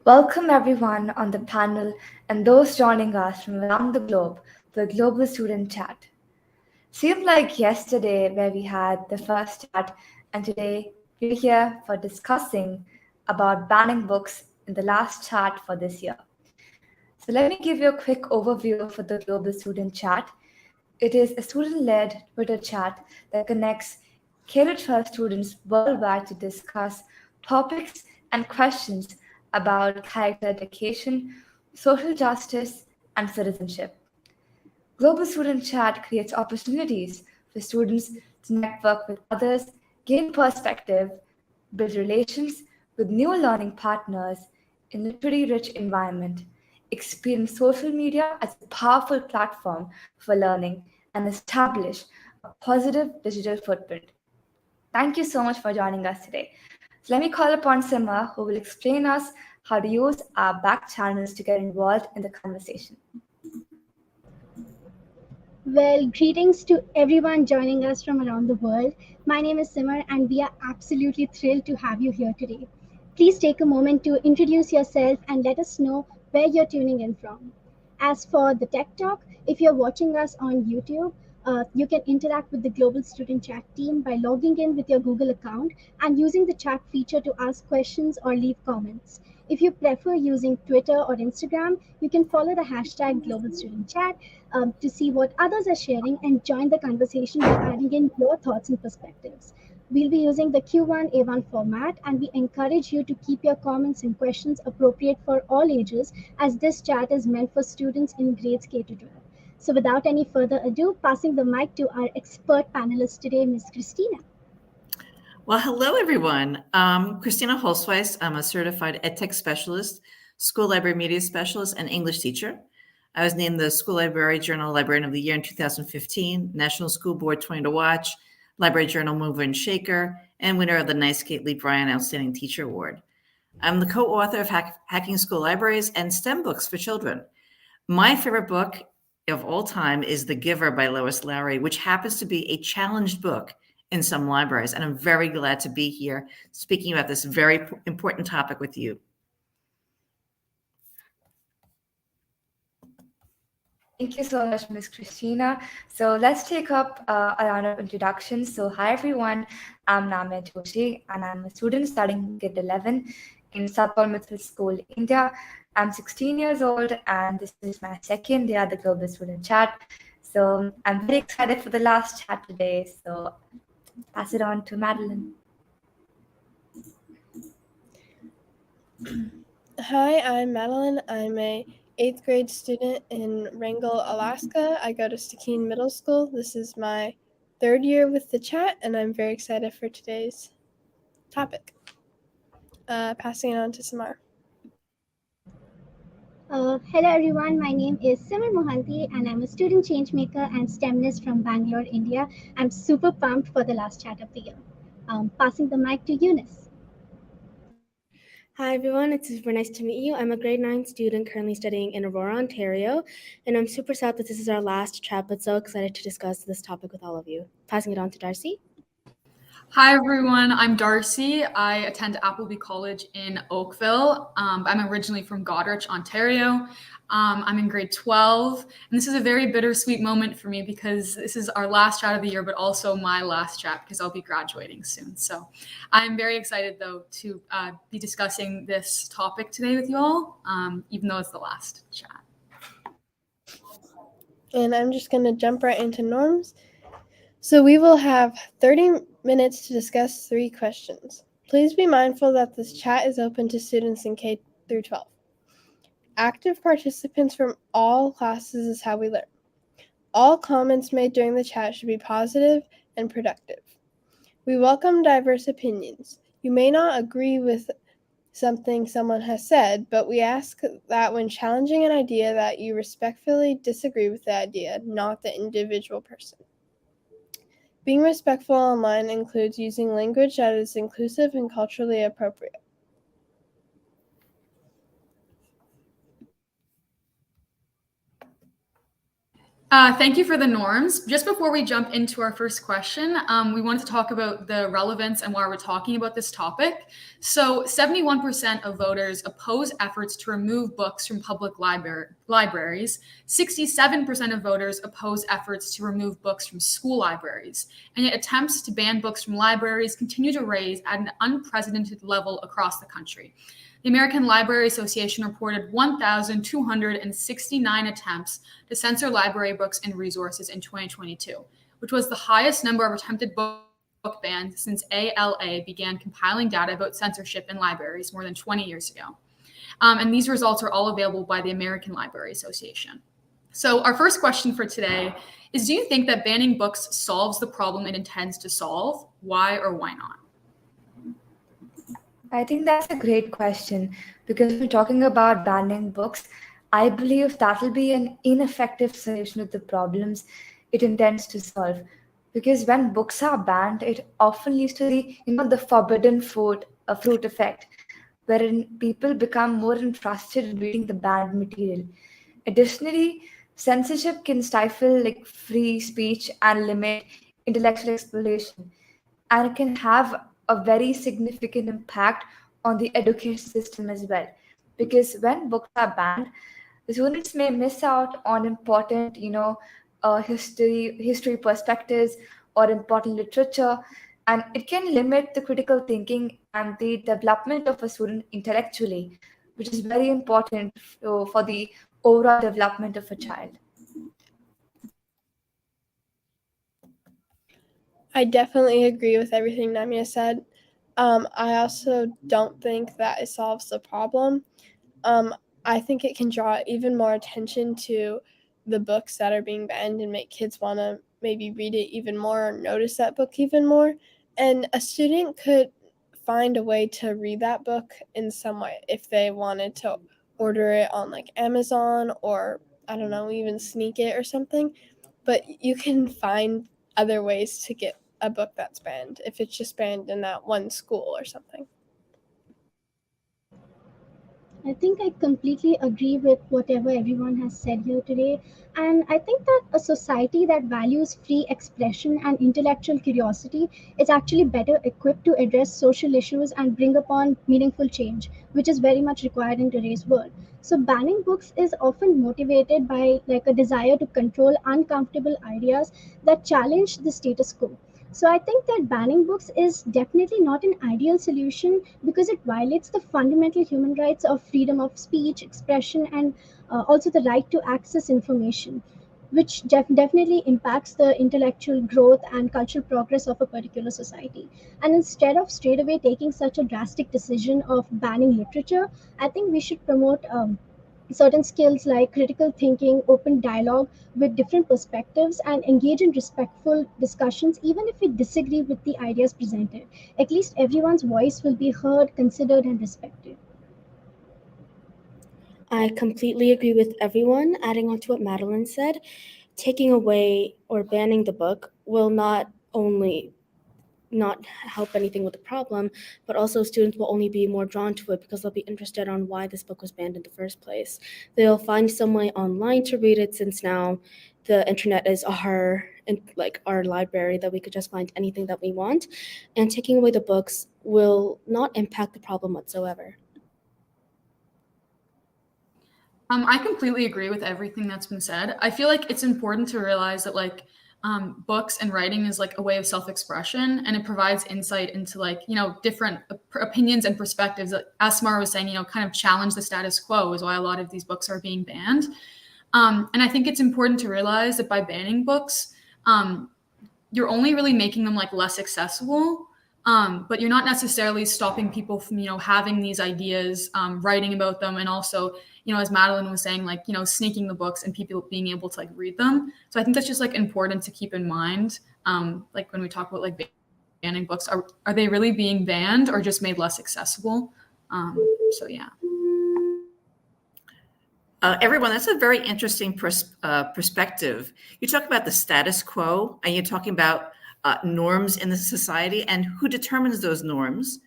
Welcome everyone on the panel and those joining us from around the globe for the Global Student Chat. Seemed like yesterday where we had the first chat, and today we're here for discussing about banning books in the last chat for this year. So let me give you a quick overview for the Global Student Chat. It is a student-led Twitter chat that connects K-12 students worldwide to discuss topics and questions about character education, social justice, and citizenship. Global Student Chat creates opportunities for students to network with others, gain perspective, build relations with new learning partners in a literary-rich environment, experience social media as a powerful platform for learning, and establish a positive digital footprint. Thank you so much for joining us today. So let me call upon Sima, who will explain us how to use our back channels to get involved in the conversation. Well, greetings to everyone joining us from around the world. My name is Simar, and we are absolutely thrilled to have you here today. Please take a moment to introduce yourself and let us know where you're tuning in from. As for the Tech Talk, if you're watching us on YouTube, you can interact with the Global Student Chat team by logging in with your Google account and using the chat feature to ask questions or leave comments. If you prefer using Twitter or Instagram, you can follow the hashtag Global Student Chat to see what others are sharing and join the conversation by adding in your thoughts and perspectives. We'll be using the Q1A1 format, and we encourage you to keep your comments and questions appropriate for all ages, as this chat is meant for students in grades K to 12. So, without any further ado, passing the mic to our expert panelist today, Ms. Christina. Well, hello, everyone. Christina Holzweiss. I'm a certified EdTech specialist, school library media specialist, and English teacher. I was named the School Library Journal Librarian of the Year in 2015, National School Board 20 to Watch, Library Journal Mover and Shaker, and winner of the Nice Kate Lee Bryan Outstanding Teacher Award. I'm the co-author of Hacking School Libraries and STEM books for children. My favorite book of all time is The Giver by Lois Lowry, which happens to be a challenged book in some libraries. And I'm very glad to be here speaking about this very important topic with you. Thank you so much, Ms. Christina. So let's take up a round of introductions. So hi, everyone. I'm Namya Joshi, and I'm a student studying grade 11 in Southall Middle School, India. I'm 16 years old, and this is my second day at the Global Student Chat. So I'm very excited for the last chat today. So pass it on to Madeline. Hi, I'm Madeline. I'm a 8th grade student in Wrangell, Alaska. I go to Stikine Middle School. This is my 3rd year with the chat, and I'm very excited for today's topic. Passing it on to Samar. Hello everyone, my name is Simar Mohanty and I'm a student changemaker and STEMnist from Bangalore, India. I'm super pumped for the last chat of the year. Passing the mic to Eunice. Hi everyone, it's super nice to meet you. I'm a grade 9 student currently studying in Aurora, Ontario, and I'm super sad that this is our last chat, but so excited to discuss this topic with all of you. Passing it on to Darcy. Hi everyone, I'm Darcy. I attend Appleby College in Oakville. I'm originally from Goderich, Ontario. I'm in grade 12, and this is a very bittersweet moment for me because this is our last chat of the year, but also my last chat because I'll be graduating soon. So I'm very excited, though, to be discussing this topic today with you all, even though it's the last chat. And I'm just going to jump right into norms. So we will have 30 minutes to discuss 3 questions. Please be mindful that this chat is open to students in K through 12. Active participants from all classes is how we learn. All comments made during the chat should be positive and productive. We welcome diverse opinions. You may not agree with something someone has said, but we ask that when challenging an idea that you respectfully disagree with the idea, not the individual person. Being respectful online includes using language that is inclusive and culturally appropriate. Thank you for the norms. Just before we jump into our first question, we wanted to talk about the relevance and why we're talking about this topic. So 71% of voters oppose efforts to remove books from public libraries. 67% of voters oppose efforts to remove books from school libraries. And yet attempts to ban books from libraries continue to raise at an unprecedented level across the country. The American Library Association reported 1,269 attempts to censor library books and resources in 2022, which was the highest number of attempted book bans since ALA began compiling data about censorship in libraries more than 20 years ago. And these results are all available by the American Library Association. So our first question for today is, do you think that banning books solves the problem it intends to solve? Why or why not? I think that's a great question because we're talking about banning books. I believe that will be an ineffective solution to the problems it intends to solve. Because when books are banned, it often leads to the forbidden fruit effect, wherein people become more interested in reading the banned material. Additionally, censorship can stifle free speech and limit intellectual exploration, and it can have a very significant impact on the education system as well. Because when books are banned, the students may miss out on important, history perspectives or important literature, and it can limit the critical thinking and the development of a student intellectually, which is very important for the overall development of a child. I definitely agree with everything Namia said. I also don't think that it solves the problem. I think it can draw even more attention to the books that are being banned and make kids want to maybe read it even more or notice that book even more. And a student could find a way to read that book in some way if they wanted to order it on Amazon or, I don't know, even sneak it or something. But you can find other ways to get a book that's banned if it's just banned in that one school or something. I think I completely agree with whatever everyone has said here today. And I think that a society that values free expression and intellectual curiosity is actually better equipped to address social issues and bring upon meaningful change, which is very much required in today's world. So banning books is often motivated by a desire to control uncomfortable ideas that challenge the status quo. So I think that banning books is definitely not an ideal solution because it violates the fundamental human rights of freedom of speech, expression, and also the right to access information, which definitely impacts the intellectual growth and cultural progress of a particular society. And instead of straight away taking such a drastic decision of banning literature, I think we should promote certain skills like critical thinking, open dialogue with different perspectives, and engage in respectful discussions, even if we disagree with the ideas presented. At least everyone's voice will be heard, considered, and respected. I completely agree with everyone. Adding on to what Madeline said, taking away or banning the book will not only not help anything with the problem, but also students will only be more drawn to it because they'll be interested on why this book was banned in the first place. They'll find some way online to read it, since now the internet is our library that we could just find anything that we want. And taking away the books will not impact the problem whatsoever. I completely agree with everything that's been said. I feel like it's important to realize that books and writing is a way of self-expression, and it provides insight into different opinions and perspectives that, as Samara was saying, kind of challenge the status quo is why a lot of these books are being banned. And I think it's important to realize that by banning books, you're only really making them less accessible, but you're not necessarily stopping people from having these ideas, writing about them, and also as Madeline was saying, sneaking the books and people being able to read them. So I think that's just important to keep in mind. When we talk about banning books, are they really being banned or just made less accessible? So yeah. Everyone, that's a very interesting perspective. You talk about the status quo, and you're talking about norms in the society and who determines those norms.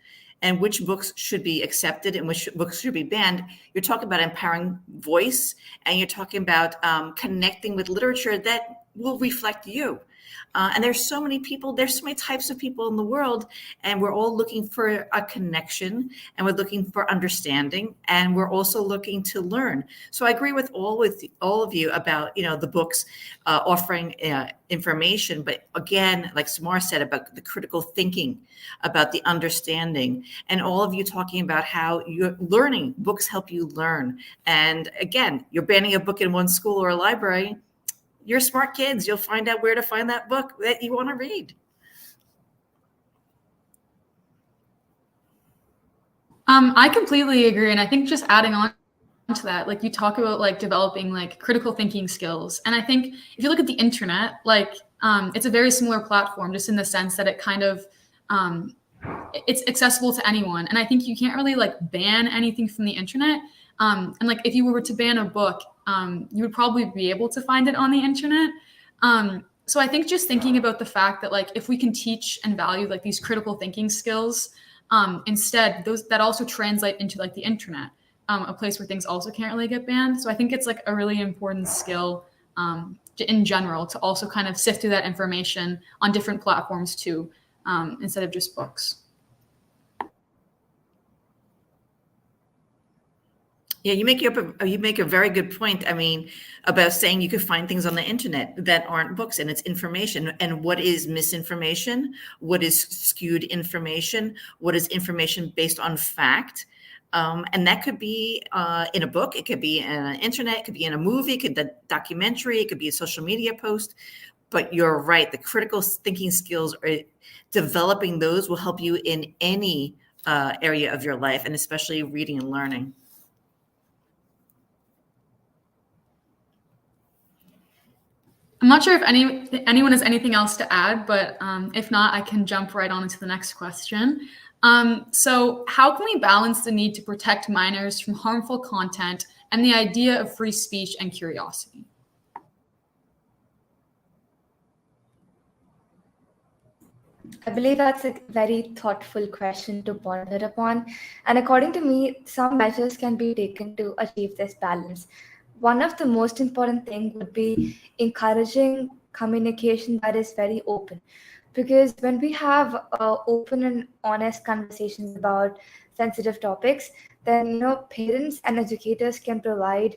and which books should be accepted and which books should be banned, you're talking about empowering voice, and you're talking about connecting with literature that will reflect you. And there's so many people, there's so many types of people in the world, and we're all looking for a connection, and we're looking for understanding, and we're also looking to learn. So I agree with all of you about, the books offering information, but again, like Samar said, about the critical thinking, about the understanding, and all of you talking about how you're learning. Books help you learn. And again, you're banning a book in one school or a library. You're smart kids. You'll find out where to find that book that you want to read. I completely agree. And I think just adding on to that, like you talk about like developing like critical thinking skills. And I think if you look at the internet, like it's a very similar platform, just in the sense that it kind of, it's accessible to anyone. And I think you can't really like ban anything from the internet. And like if you were to ban a book, you would probably be able to find it on the internet. So I think just thinking about the fact that like if we can teach and value like these critical thinking skills, instead, those that also translate into like the internet, a place where things also can't really get banned. So I think it's like a really important skill in general to also kind of sift through that information on different platforms too, instead of just books. Yeah, you make a very good point. I mean, about saying you could find things on the internet that aren't books, and it's information. And what is misinformation? What is skewed information? What is information based on fact? And that could be in a book. It could be in an internet. It could be in a movie. It could be a documentary. It could be a social media post. But you're right. The critical thinking skills, are developing those will help you in any area of your life, and especially reading and learning. I'm not sure if anyone has anything else to add, but if not, I can jump right on into the next question. So how can we balance the need to protect minors from harmful content and the idea of free speech and curiosity? I believe that's a very thoughtful question to ponder upon. And according to me, some measures can be taken to achieve this balance. One of the most important things would be encouraging communication that is very open. Because when we have open and honest conversations about sensitive topics, then parents and educators can provide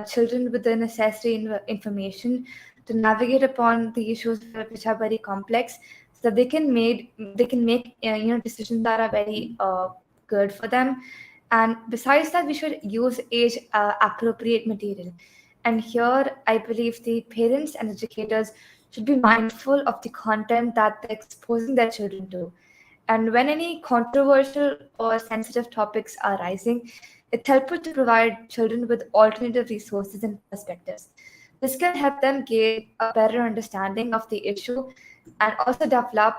children with the necessary information to navigate upon the issues which are very complex, so they can make decisions that are very good for them. And besides that, we should use age appropriate material. And here, I believe the parents and educators should be mindful of the content that they're exposing their children to. And when any controversial or sensitive topics are rising, it's helpful to provide children with alternative resources and perspectives. This can help them gain a better understanding of the issue and also develop,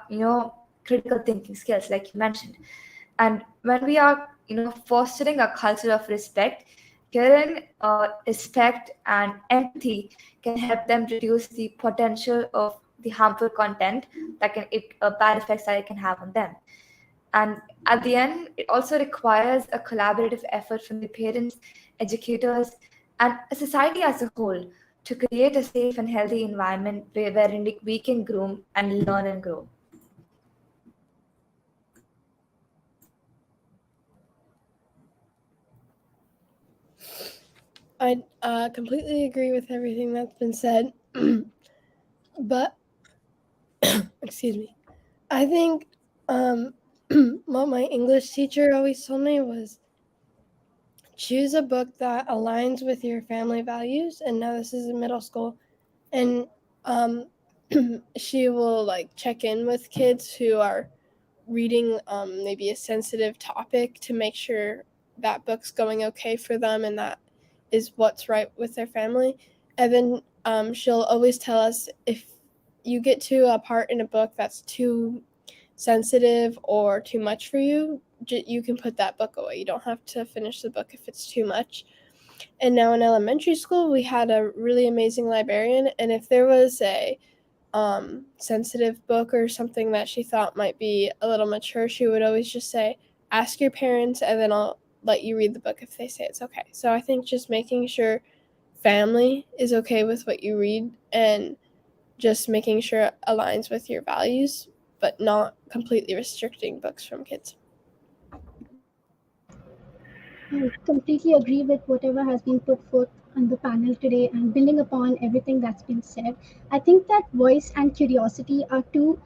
critical thinking skills, like you mentioned. And when we are, fostering a culture of respect, caring, respect, and empathy can help them reduce the potential of the harmful content bad effects that it can have on them. And at the end, it also requires a collaborative effort from the parents, educators, and a society as a whole to create a safe and healthy environment wherein we can groom and learn and grow. I completely agree with everything that's been said, but excuse me. I think what my English teacher always told me was choose a book that aligns with your family values. And now this is in middle school, and she will like check in with kids who are reading maybe a sensitive topic to make sure that book's going okay for them and that is what's right with their family. And then she'll always tell us, if you get to a part in a book that's too sensitive or too much for you, you can put that book away. You don't have to finish the book if it's too much. And now in elementary school, we had a really amazing librarian, and if there was a sensitive book or something that she thought might be a little mature, she would always just say, ask your parents, and then I'll let you read the book if they say it's okay. So I think just making sure family is okay with what you read and just making sure it aligns with your values, but not completely restricting books from kids. I completely agree with whatever has been put forth on the panel today, and building upon everything that's been said. I think that voice and curiosity are two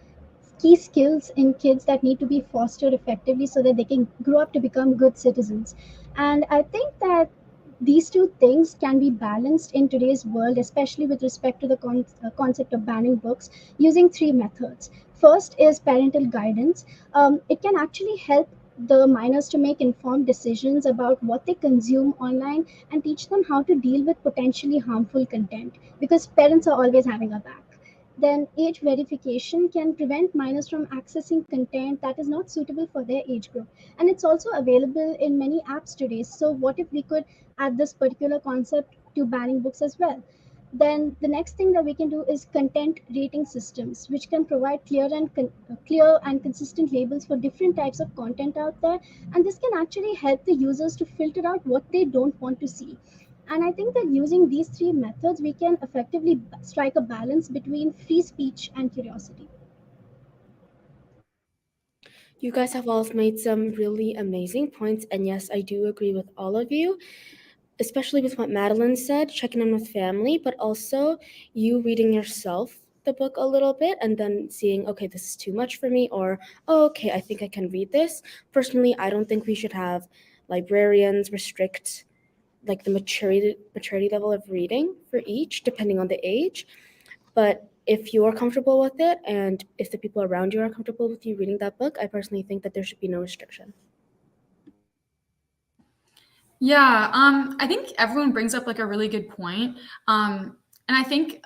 key skills in kids that need to be fostered effectively so that they can grow up to become good citizens. And I think that these two things can be balanced in today's world, especially with respect to the concept of banning books, using three methods. First is parental guidance. It can actually help the minors to make informed decisions about what they consume online and teach them how to deal with potentially harmful content, because parents are always having our back. Then age verification can prevent minors from accessing content that is not suitable for their age group. And it's also available in many apps today. So what if we could add this particular concept to banning books as well? Then the next thing that we can do is content rating systems, which can provide clear and consistent labels for different types of content out there. And this can actually help the users to filter out what they don't want to see. And I think that using these three methods, we can effectively strike a balance between free speech and curiosity. You guys have all made some really amazing points, and yes, I do agree with all of you, especially with what Madeline said, checking in with family, but also you reading yourself the book a little bit and then seeing, okay, this is too much for me, or, oh, okay, I think I can read this. Personally, I don't think we should have librarians restrict like the maturity level of reading for each, depending on the age. But if you're comfortable with it, and if the people around you are comfortable with you reading that book, I personally think that there should be no restriction. Yeah, I think everyone brings up like a really good point. And I think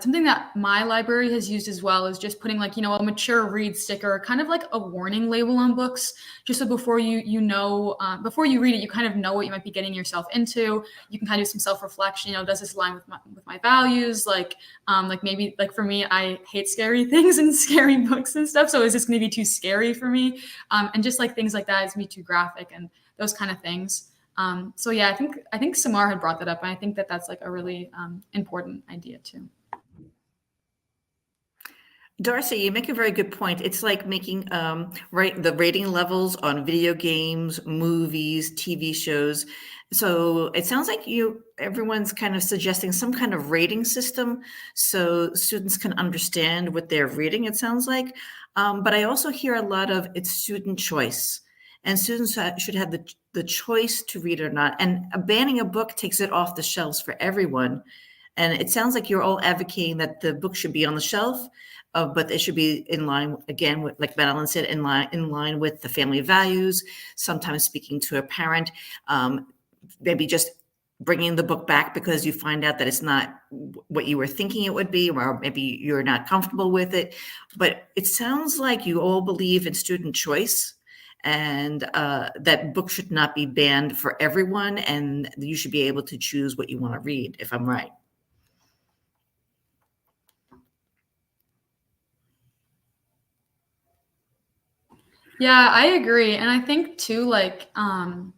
something that my library has used as well is just putting like, a mature read sticker, kind of like a warning label on books, just so before before you read it, you kind of know what you might be getting yourself into. You can kind of do some self-reflection, does this align with my values? Like maybe like for me, I hate scary things and scary books and stuff. So is this going to be too scary for me? And just like things like that, is me too graphic and those kind of things. So yeah, I think Samar had brought that up, and I think that that's like a really important idea too. Darcy, you make a very good point. It's like making the rating levels on video games, movies, TV shows. So it sounds like everyone's kind of suggesting some kind of rating system so students can understand what they're reading, it sounds like. But I also hear a lot of it's student choice. And students should have the choice to read or not. And banning a book takes it off the shelves for everyone. And it sounds like you're all advocating that the book should be on the shelf, but it should be in line, again, with, like Madeline said, in line with the family values, sometimes speaking to a parent, maybe just bringing the book back because you find out that it's not what you were thinking it would be, or maybe you're not comfortable with it. But it sounds like you all believe in student choice, and that books should not be banned for everyone, and you should be able to choose what you want to read, if I'm right. Yeah, I agree. And I think too, like, by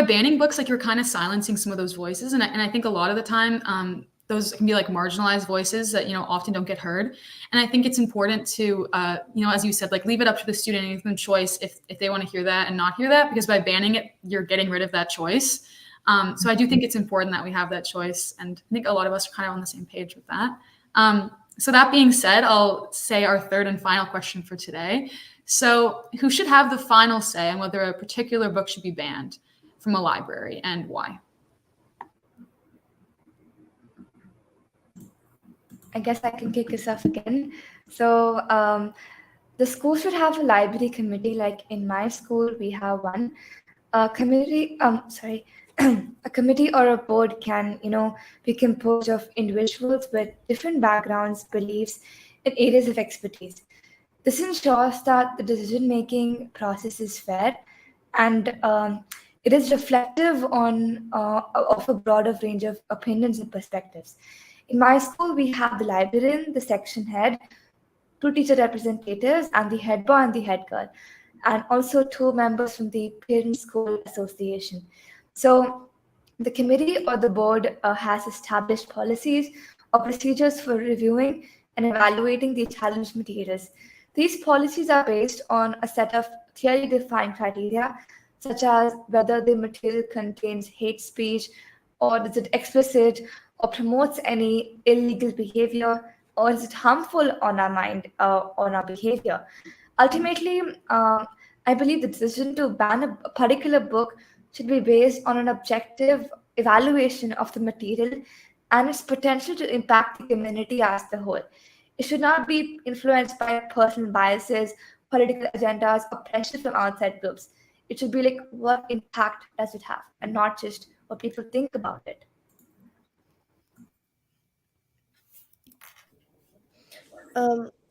banning books, like you're kind of silencing some of those voices. And I think a lot of the time, those can be like marginalized voices that, often don't get heard. And I think it's important to, as you said, like leave it up to the student and give them choice if they want to hear that and not hear that, because by banning it, you're getting rid of that choice. So I do think it's important that we have that choice. And I think a lot of us are kind of on the same page with that. So that being said, I'll say our third and final question for today. So who should have the final say on whether a particular book should be banned from a library and why? I guess I can kick us off again. So the school should have a library committee. Like in my school, we have one. A committee or a board can, be composed of individuals with different backgrounds, beliefs, and areas of expertise. This ensures that the decision-making process is fair and it is reflective of a broader range of opinions and perspectives. In my school, we have the librarian, the section head, two teacher representatives, and the head boy and the head girl. and also 2 members from the Parent School Association. So the committee or the board has established policies or procedures for reviewing and evaluating the challenged materials. These policies are based on a set of clearly defined criteria, such as whether the material contains hate speech, or is it explicit, or promotes any illegal behavior, or is it harmful on our mind, on our behavior. Ultimately, I believe the decision to ban a particular book should be based on an objective evaluation of the material and its potential to impact the community as a whole. It should not be influenced by personal biases, political agendas, or pressure from outside groups. It should be like, what impact does it have, and not just what people think about it.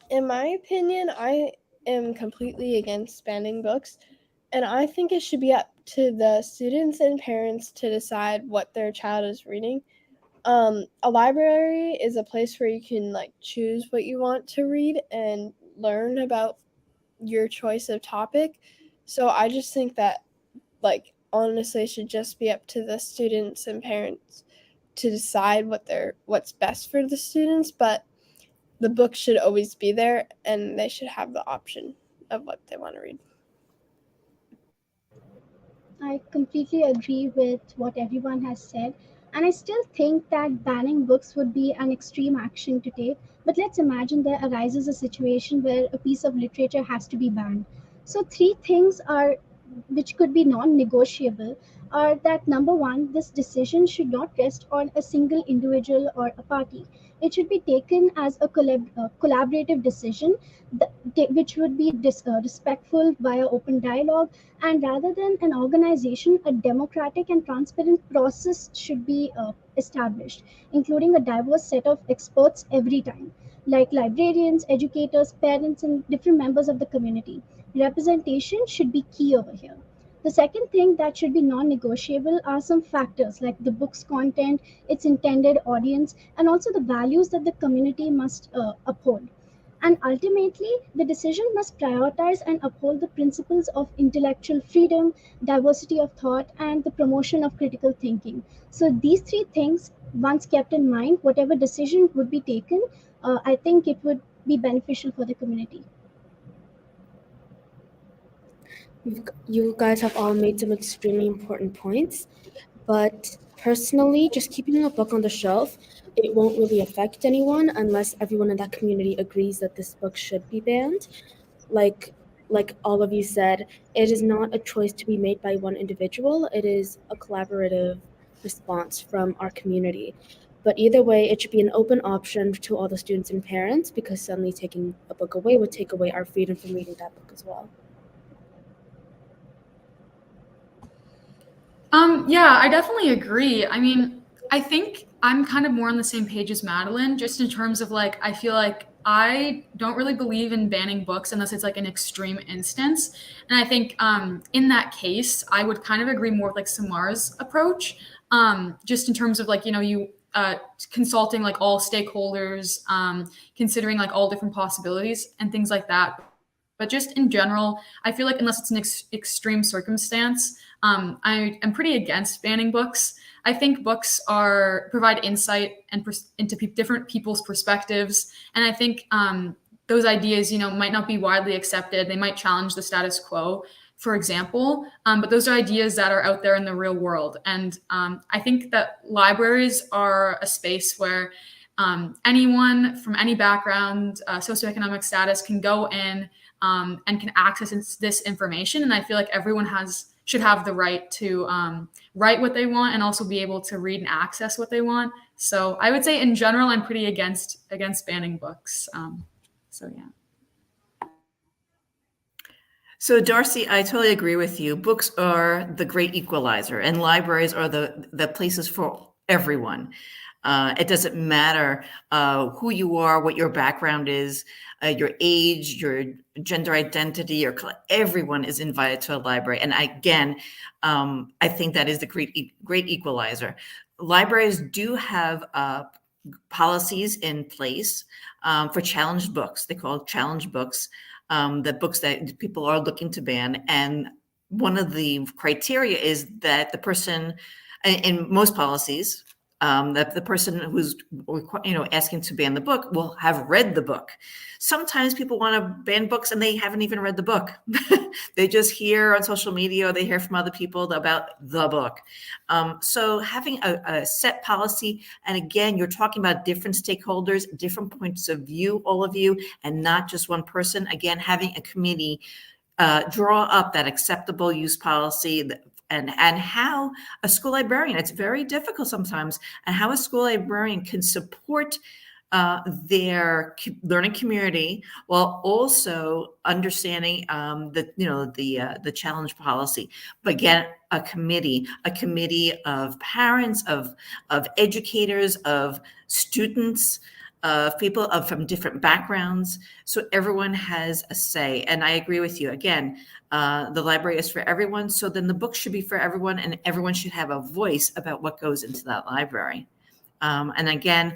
In my opinion, I am completely against banning books, and I think it should be up to the students and parents to decide what their child is reading. A library is a place where you can like choose what you want to read and learn about your choice of topic. So I just think that, like, honestly, it should just be up to the students and parents to decide what's best for the students, but the book should always be there and they should have the option of what they want to read. I completely agree with what everyone has said, and I still think that banning books would be an extreme action to take. But let's imagine there arises a situation where a piece of literature has to be banned. So, three things are which could be non negotiable are that number one, this decision should not rest on a single individual or a party. It should be taken as a collaborative decision which would be respectful via open dialogue, and rather than an organization, a democratic and transparent process should be established, including a diverse set of experts every time, like librarians, educators, parents, and different members of the community. Representation should be key over here. The second thing that should be non negotiable are some factors like the book's content, its intended audience, and also the values that the community must uphold. And ultimately, the decision must prioritize and uphold the principles of intellectual freedom, diversity of thought, and the promotion of critical thinking. So, these three things, once kept in mind, whatever decision would be taken, I think it would be beneficial for the community. You guys have all made some extremely important points, but personally, just keeping a book on the shelf, it won't really affect anyone unless everyone in that community agrees that this book should be banned. Like all of you said, it is not a choice to be made by one individual. It is a collaborative response from our community. But either way, it should be an open option to all the students and parents, because suddenly taking a book away would take away our freedom from reading that book as well. Yeah, I definitely agree. I mean, I think I'm kind of more on the same page as Madeline, just in terms of like, I feel like I don't really believe in banning books unless it's like an extreme instance. And I think in that case, I would kind of agree more with like Samar's approach, just in terms of like, you consulting like all stakeholders, considering like all different possibilities and things like that. But just in general, I feel like unless it's an extreme circumstance, I am pretty against banning books. I think books provide insight and into different people's perspectives, and I think those ideas, might not be widely accepted. They might challenge the status quo, for example, but those are ideas that are out there in the real world. And I think that libraries are a space where anyone from any background, socioeconomic status can go in and can access this information. And I feel like everyone should have the right to write what they want and also be able to read and access what they want. So I would say in general, I'm pretty against banning books. So yeah. So Darcy, I totally agree with you. Books are the great equalizer, and libraries are the places for everyone. It doesn't matter who you are, what your background is, your age, your gender identity, everyone is invited to a library. And again, I think that is the great equalizer. Libraries do have policies in place for challenged books. They call it challenged books. the books that people are looking to ban. And one of the criteria is that the person, in most policies, that the person who's asking to ban the book will have read the book. Sometimes people want to ban books and they haven't even read the book. They just hear on social media or they hear from other people about the book. So having a set policy, and again, you're talking about different stakeholders, different points of view, all of you, and not just one person. Again, having a committee draw up that acceptable use policy, and how a school librarian, it's very difficult sometimes, and how a school librarian can support their learning community while also understanding the challenge policy. But again, a committee of parents, of educators, of students, people from different backgrounds, so everyone has a say. And I agree with you. Again, the library is for everyone, so then the book should be for everyone, and everyone should have a voice about what goes into that library. And again,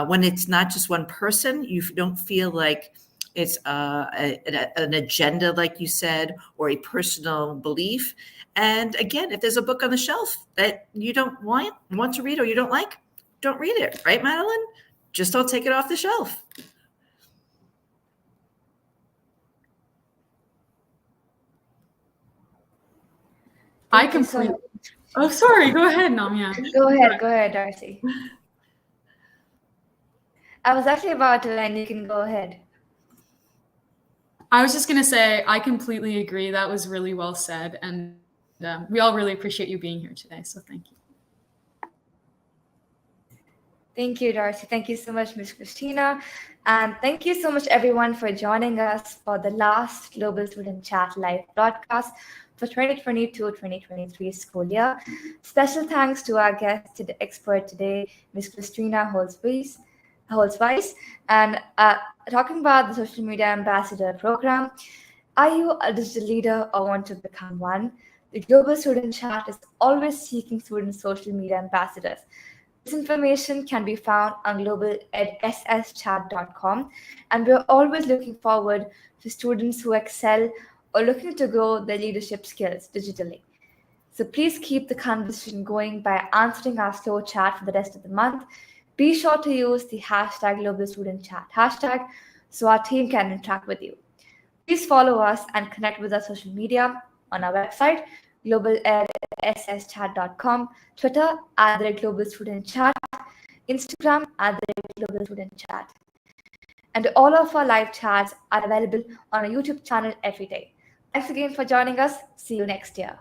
when it's not just one person, you don't feel like it's an agenda, like you said, or a personal belief. And again, if there's a book on the shelf that you don't want to read or you don't like, don't read it, right, Madeline? Just don't take it off the shelf. I completely. Oh, sorry. Go ahead, Namya. Go ahead, Darcy. I was actually about to, and you can go ahead. I was just going to say, I completely agree. That was really well said. And we all really appreciate you being here today. So thank you. Thank you, Darcy. Thank you so much, Ms. Christina. And thank you so much, everyone, for joining us for the last Global Student Chat live broadcast for 2022-2023 school year. Special thanks to our guest expert today, Ms. Christina Holzweiss. And talking about the Social Media Ambassador Program, are you a digital leader or want to become one? The Global Student Chat is always seeking student social media ambassadors. This information can be found on globaledsschat.com, and we're always looking forward to students who excel or looking to grow their leadership skills digitally. So please keep the conversation going by answering our slow chat for the rest of the month. Be sure to use the hashtag Global Student Chat hashtag so our team can interact with you. Please follow us and connect with our social media on our website, globaledsschat.com, Twitter @GlobalStudentChat, Instagram @GlobalStudentChat. And all of our live chats are available on our YouTube channel every day. Thanks again for joining us. See you next year.